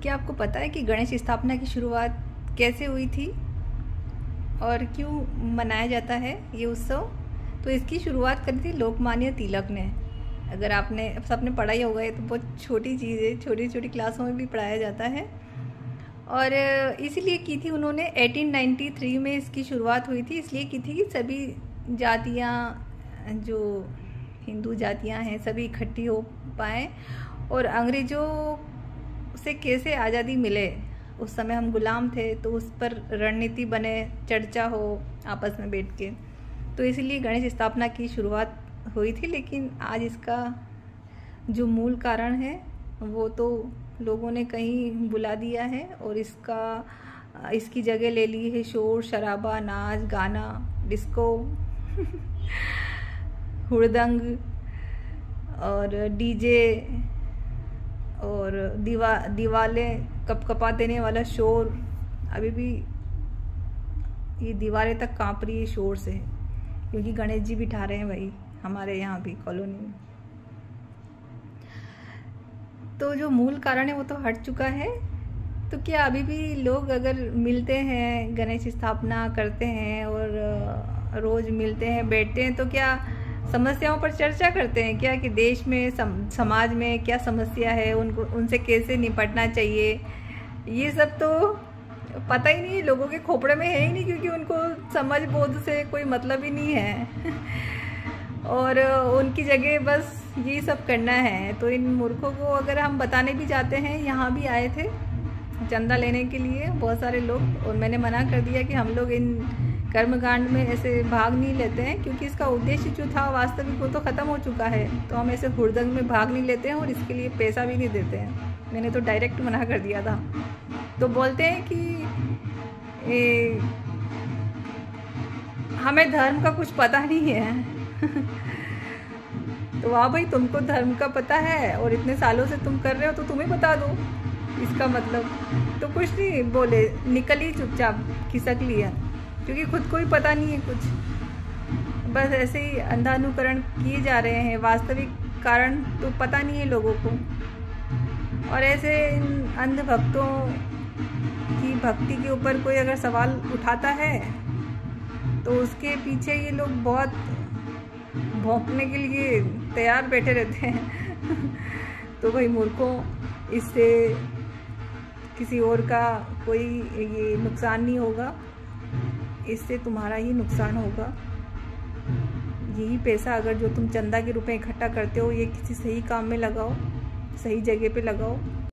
क्या आपको पता है कि गणेश स्थापना की शुरुआत कैसे हुई थी और क्यों मनाया जाता है ये उत्सव? तो इसकी शुरुआत करी थी लोकमान्य तिलक ने। अगर आपने सबने पढ़ा ही होगा, ये तो बहुत छोटी चीज़ है, छोटी छोटी क्लासों में भी पढ़ाया जाता है। और इसीलिए की थी उन्होंने 1893 में इसकी शुरुआत हुई थी। इसलिए की थी कि सभी जातियाँ, जो हिंदू जातियाँ हैं, सभी इकट्ठी हो पाएँ और अंग्रेज़ों से कैसे आज़ादी मिले। उस समय हम गुलाम थे, तो उस पर रणनीति बने, चर्चा हो आपस में बैठ के। तो इसलिए गणेश स्थापना की शुरुआत हुई थी। लेकिन आज इसका जो मूल कारण है वो तो लोगों ने कहीं बुला दिया है और इसकी जगह ले ली है शोर शराबा, नाच गाना, डिस्को हुड़दंग और डीजे और दीवारें कपकपा देने वाला शोर। अभी भी ये दीवारें तक कांप रही है शोर से, क्योंकि गणेश जी बिठा रहे हैं भाई हमारे यहाँ भी कॉलोनी में। तो जो मूल कारण है वो तो हट चुका है। तो क्या अभी भी लोग अगर मिलते हैं, गणेश स्थापना करते हैं और रोज मिलते हैं, बैठते हैं, तो क्या समस्याओं पर चर्चा करते हैं क्या कि देश में समाज में क्या समस्या है, उनसे कैसे निपटना चाहिए? ये सब तो पता ही नहीं, लोगों के खोपड़े में है ही नहीं, क्योंकि उनको समझ बोध से कोई मतलब ही नहीं है और उनकी जगह बस यही सब करना है। तो इन मूर्खों को अगर हम बताने भी जाते हैं, यहाँ भी आए थे चंदा लेने के लिए बहुत सारे लोग, और मैंने मना कर दिया कि हम लोग इन कर्मकांड में ऐसे भाग नहीं लेते हैं, क्योंकि इसका उद्देश्य जो था वास्तविक वो तो ख़त्म हो चुका है। तो हम ऐसे हुड़दंग में भाग नहीं लेते हैं और इसके लिए पैसा भी नहीं देते हैं। मैंने तो डायरेक्ट मना कर दिया था। तो बोलते हैं कि हमें धर्म का कुछ पता नहीं है तो वाह भाई, तुमको धर्म का पता है और इतने सालों से तुम कर रहे हो, तो तुम्हें बता दो इसका मतलब। तो कुछ नहीं बोले, निकल ही चुपचाप खिसक लिया, क्योंकि खुद को ही पता नहीं है कुछ, बस ऐसे ही अंधानुकरण किए जा रहे हैं। वास्तविक कारण तो पता नहीं है लोगों को। और ऐसे इन अंधभक्तों की भक्ति के ऊपर कोई अगर सवाल उठाता है तो उसके पीछे ये लोग बहुत भौंकने के लिए तैयार बैठे रहते हैं तो भाई मूर्खों, इससे किसी और का कोई ये नुकसान नहीं होगा, इससे तुम्हारा ही नुकसान होगा। यही पैसा अगर जो तुम चंदा के रूप में इकट्ठा करते हो, ये किसी सही काम में लगाओ, सही जगह पे लगाओ।